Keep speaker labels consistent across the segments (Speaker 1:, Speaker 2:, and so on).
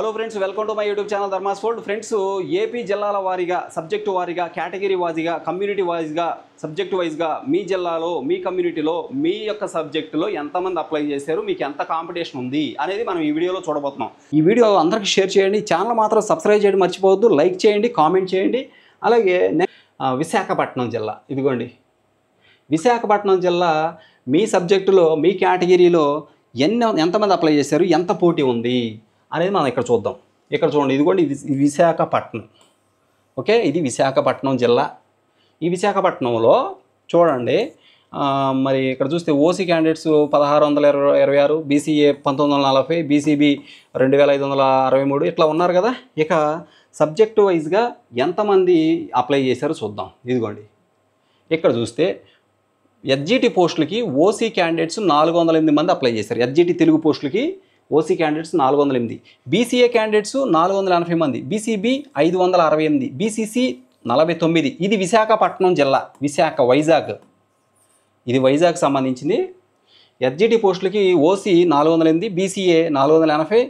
Speaker 1: Hello friends, welcome to my YouTube channel ధర్మాస్ ఫోల్డ్. Friends, AP జిల్లాల వారీగా, సబ్జెక్టు వారీగా, కేటగిరీ వారీగా, కమ్యూనిటీ వైజ్గా, సబ్జెక్ట్ వైజ్గా మీ జిల్లాలో, మీ కమ్యూనిటీలో, మీ యొక్క సబ్జెక్టులో ఎంతమంది అప్లై చేశారు, మీకు ఎంత కాంపిటీషన్ ఉంది అనేది మనం ఈ వీడియోలో చూడబోతున్నాం. ఈ వీడియో అందరికీ షేర్ చేయండి, ఛానల్ మాత్రం సబ్స్క్రైబ్ చేయడం మర్చిపోవద్దు, లైక్ చేయండి, కామెంట్ చేయండి. అలాగే విశాఖపట్నం జిల్లా, ఇదిగోండి విశాఖపట్నం జిల్లా మీ సబ్జెక్టులో, మీ కేటగిరీలో ఎంతమంది అప్లై చేశారు, ఎంత పోటీ ఉంది అనేది మనం ఇక్కడ చూద్దాం. ఇక్కడ చూడండి, ఇదిగోండి ఇది విశాఖపట్నం. ఓకే, ఇది విశాఖపట్నం జిల్లా. ఈ విశాఖపట్నంలో చూడండి, మరి ఇక్కడ చూస్తే ఓసీ క్యాండిడేట్స్ 1626, బీసీఏ 1940, బీసీబీ 2563 ఇట్లా ఉన్నారు కదా. ఇక సబ్జెక్టు వైజ్గా ఎంతమంది అప్లై చేశారో చూద్దాం. ఇదిగోండి ఇక్కడ చూస్తే ఎస్జిటి పోస్టులకి ఓసీ క్యాండిడేట్స్ 408 మంది అప్లై చేశారు. ఎస్జిటి తెలుగు పోస్టులకి ఓసీ క్యాండిడేట్స్ 408, బీసీఏ క్యాండిడేట్స్ 480 మంది, బీసీబీ 568, బీసీసీ 49. ఇది విశాఖపట్నం జిల్లా, వైజాగ్. ఇది వైజాగ్ సంబంధించింది. ఎస్జిటి పోస్టులకి OC 408, BCA 480,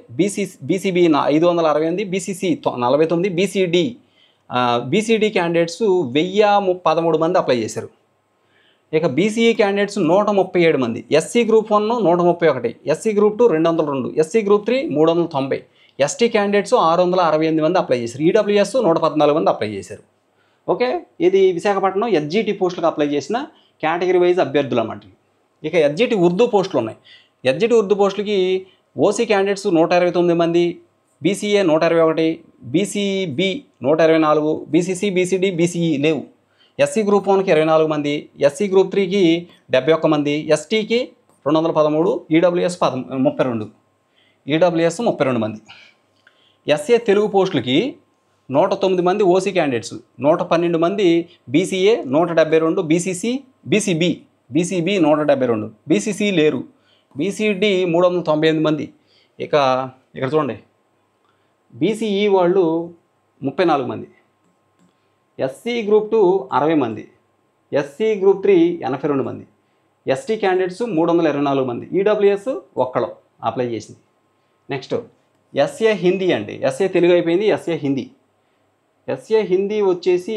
Speaker 1: BCB 568, BCC 49, BCD candidates 1013 మంది అప్లై చేశారు. ఇక బీసీఈ క్యాండిడేట్స్ 137 మంది, SC group 1 131, SC group 2 202, SC group 3 390, ST candidates 668 మంది అప్లై చేశారు. ఈడబ్ల్యూఎస్ 114 మంది అప్లై చేశారు. ఓకే, ఇది విశాఖపట్నం ఎస్జిటి పోస్టులకు అప్లై చేసిన కేటగిరీ వైజ్ అభ్యర్థులు అన్నమాట. ఇక ఎస్జిటి ఉర్దూ పోస్టులు ఉన్నాయి. ఎస్జిటి ఉర్దూ పోస్టులకి ఓసీ క్యాండిడేట్స్ 129 మంది, BCA 121, BCB 124, BCC, BCD, BCE లేవు. ఎస్సీ గ్రూప్ 1కి 24 మంది, ఎస్సీ గ్రూప్ 3కి 71 మంది, ఎస్టీకి 213, ఈడబ్ల్యూఎస్ 32, ఈడబ్ల్యూఎస్ 32 మంది. ఎస్ఏ తెలుగు పోస్టులకి 109 మంది ఓసీ క్యాండిడేట్స్, 112 మంది బీసీఏ 172, బీసీబీ 172, బీసీసీ లేరు, బీసీడీ 398 మంది. ఇక్కడ చూడండి, బీసీఈ వాళ్ళు 34 మంది, ఎస్సీ గ్రూప్ 2 60 మంది, ఎస్సీ గ్రూప్ 3 82 మంది, ఎస్టీ క్యాండిడేట్స్ 324 మంది, ఈడబ్ల్యూఎస్ ఒక్కళ్ళు అప్లై చేసింది. నెక్స్ట్ ఎస్ఏ హిందీ అండి. ఎస్ఏ తెలుగు అయిపోయింది, ఎస్ఏ హిందీ వచ్చేసి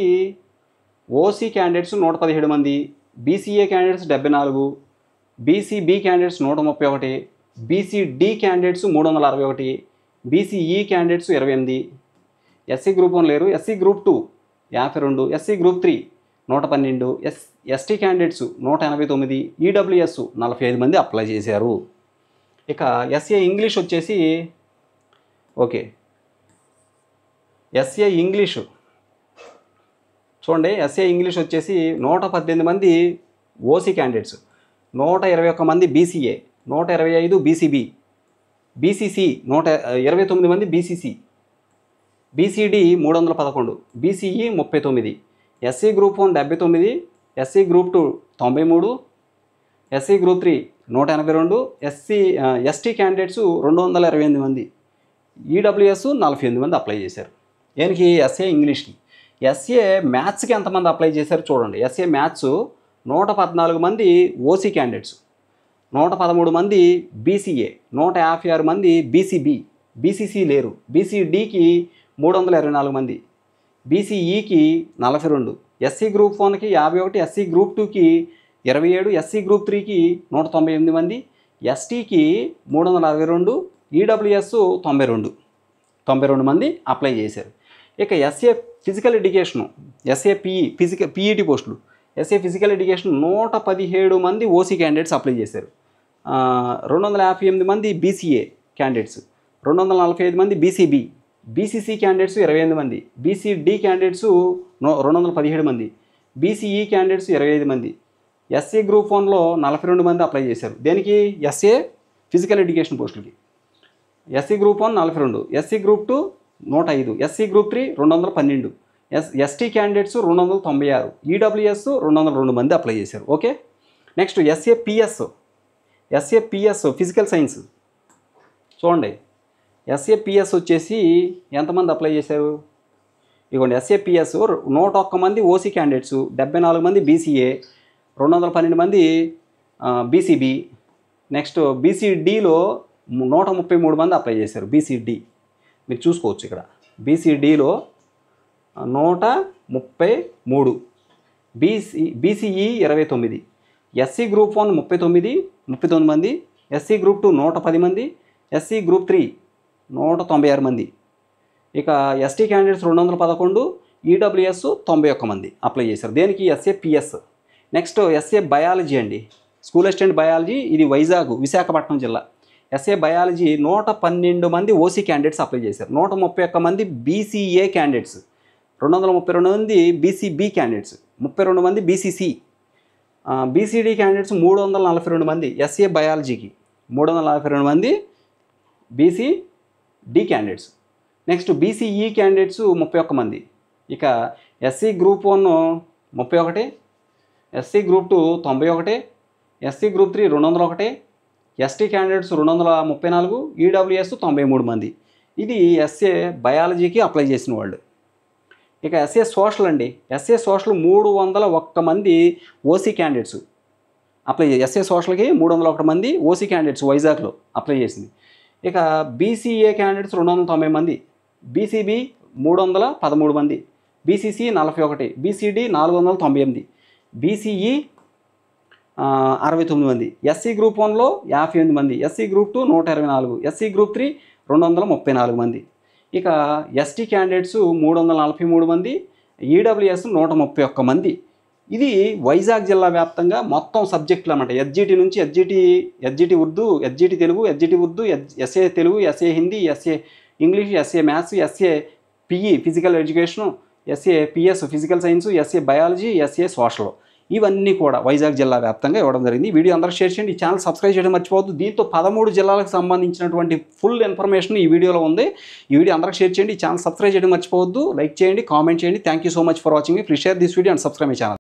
Speaker 1: ఓసీ క్యాండిడేట్స్ 117 మంది, BCA candidates 74, BCB candidates 131, BCD candidates 361, BCE candidates 28, SC group 1 లేరు, SC group 2 52, SC group 3 112, ST candidates 189, EWS 45 మంది అప్లై చేశారు. ఇక ఎస్ఏ ఇంగ్లీష్ వచ్చేసి ఎస్ఏ ఇంగ్లీషు చూడండి, ఎస్ఏ ఇంగ్లీష్ వచ్చేసి 118 మంది ఓసీ క్యాండిడేట్స్, 121 మంది బీసీఏ, 125 బీసీబీ, బీసీసీ 129 మంది, BCD 311, BCE 39, SC group 1 79, SC group 2 93, SC group 3 182, ST candidates 228 మంది, ఈడబ్ల్యూఎస్ 48 మంది అప్లై చేశారు. దీనికి ఎస్ఏ ఇంగ్లీష్కి. ఎస్ఏ మ్యాథ్స్కి ఎంతమంది అప్లై చేశారు చూడండి. ఎస్ఏ మ్యాథ్స్ 114 మంది ఓసీ క్యాండిడేట్స్, 113 మంది బీసీఏ, 156 మంది బీసీబీ, బీసీసీ లేరు, బీసీడీకి 324 మంది, బీసీఈకి 42, ఎస్సీ గ్రూప్ 1కి 51, ఎస్సీ గ్రూప్ 2కి 27, ఎస్సీ గ్రూప్ 3కి 198 మంది, ఎస్టీకి 362, ఈడబ్ల్యూఎస్ 92 మంది అప్లై చేశారు. ఇక SA physical education, SA PET పోస్టులు, ఎస్ఏ ఫిజికల్ ఎడ్యుకేషన్ 117 మంది ఓసీ క్యాండిడేట్స్ అప్లై చేశారు. 258 మంది బీసీఏ క్యాండిడేట్స్, 245 మంది బీసీబీ, బీసీసీ క్యాండిడేట్స్ 28 మంది, బీసీడీ క్యాండిడేట్స్ 217 మంది, బీసీఈ క్యాండిడేట్స్ 25 మంది, ఎస్సీ గ్రూప్ 1లో 42 మంది అప్లై చేశారు. దేనికి? ఎస్ఏ ఫిజికల్ ఎడ్యుకేషన్ పోస్టులకి. SC group 1 42, SC group 2 105, SC group 3 212, ST candidates 296, EWS 202 మంది అప్లై చేశారు. ఓకే, నెక్స్ట్ ఎస్ఏపిఎస్ ఫిజికల్ సైన్స్ చూడండి. ఎస్ఏపిఎస్ వచ్చేసి ఎంతమంది అప్లై చేశారు? ఇదిగోండి, ఎస్ఏపిఎస్ 101 మంది ఓసీ క్యాండిడేట్స్, 74 మంది బీసీఏ, 212 మంది బీసీబీ. నెక్స్ట్ బీసీడీలో 133 మంది అప్లై చేశారు. బీసీడీ మీరు చూసుకోవచ్చు ఇక్కడ. బీసీడీలో 133, బీసీఈ 29, ఎస్సీ గ్రూప్ 1 39 మంది, ఎస్సీ గ్రూప్ 2 110 మంది, ఎస్సీ గ్రూప్ 3 196 మంది. ఇక ఎస్టీ క్యాండిడేట్స్ 211, ఈడబ్ల్యూఎస్ 91 మంది అప్లై చేశారు. దేనికి? ఎస్ఏపిఎస్. నెక్స్ట్ ఎస్ఏ బయాలజీ అండి, స్కూల్ అసిస్టెంట్ బయాలజీ, ఇది వైజాగ్ విశాఖపట్నం జిల్లా. ఎస్ఏ బయాలజీ 112 మంది ఓసీ క్యాండిడేట్స్ అప్లై చేశారు. 131 మంది బీసీఏ క్యాండిడేట్స్, 232 మంది బీసీబీ క్యాండిడేట్స్, 32 మంది బీసీసీ. బీసీడీ క్యాండిడేట్స్ 342 మంది ఎస్ఏ బయాలజీకి, 342 మంది BCD candidates. Next BCE candidates 31 మంది. ఇక SC group 1 31, SC group 2 91, SC group 3 201, ST candidates 234, EWS 93 మంది. ఇది ఎస్ఏ బయాలజీకి అప్లై చేసిన వాళ్ళు. ఇక ఎస్ఏ సోషల్ అండి, ఎస్ఏ సోషల్ 301 మంది ఓసీ క్యాండిడేట్స్ అప్లై చేసి, ఎస్ఏ సోషల్కి 301 మంది ఓసీ క్యాండిడేట్స్ వైజాగ్లో అప్లై చేసింది. ఇక బీసీఏ క్యాండిడేట్స్ 290 మంది, బీసీబీ 313 మంది, బీసీసీ 41, బీసీడీ 498, బీసీఈ 69 మంది, ఎస్సీ గ్రూప్ 1లో 58 మంది, ఎస్సీ గ్రూప్ 2 124, ఎస్సీ గ్రూప్ 3 234 మంది. ఇక ఎస్టీ క్యాండిడేట్స్ 343 మంది, ఈడబ్ల్యూఎస్ 131 మంది. ఇది వైజాగ్ జిల్లా వ్యాప్తంగా మొత్తం సబ్జెక్టులు అన్నమాట. ఎస్జిటి నుంచి SGT Urdu, SGT Telugu, SGT Urdu, SA Telugu, SA Hindi, SA English, SA maths, SA PE physical education, SA PS physical science, SA biology, SA social, ఇవన్నీ కూడా వైజాగ్ జిల్లా వ్యాప్తంగా ఇవ్వడం జరిగింది. వీడియో అందరూ షేర్ చేయండి, ఈ ఛానల్ సబ్స్క్రైబ్ చేయడం మర్చిపోవద్దు. దీంతో 13 జిల్లాలకు సంబంధించినటువంటి ఫుల్ ఇన్ఫర్మేషన్ ఈ వీడియోలో ఉంది. ఈ వీడియో అందరూ షేర్ చేయండి, ఈ ఛానల్ సబ్స్క్రైబ్ చేయడం మర్చిపోవద్దు. లైక్ చేయండి, కామెంట్ చేయండి. Thank you so much for watching. Please share this video and subscribe my channel.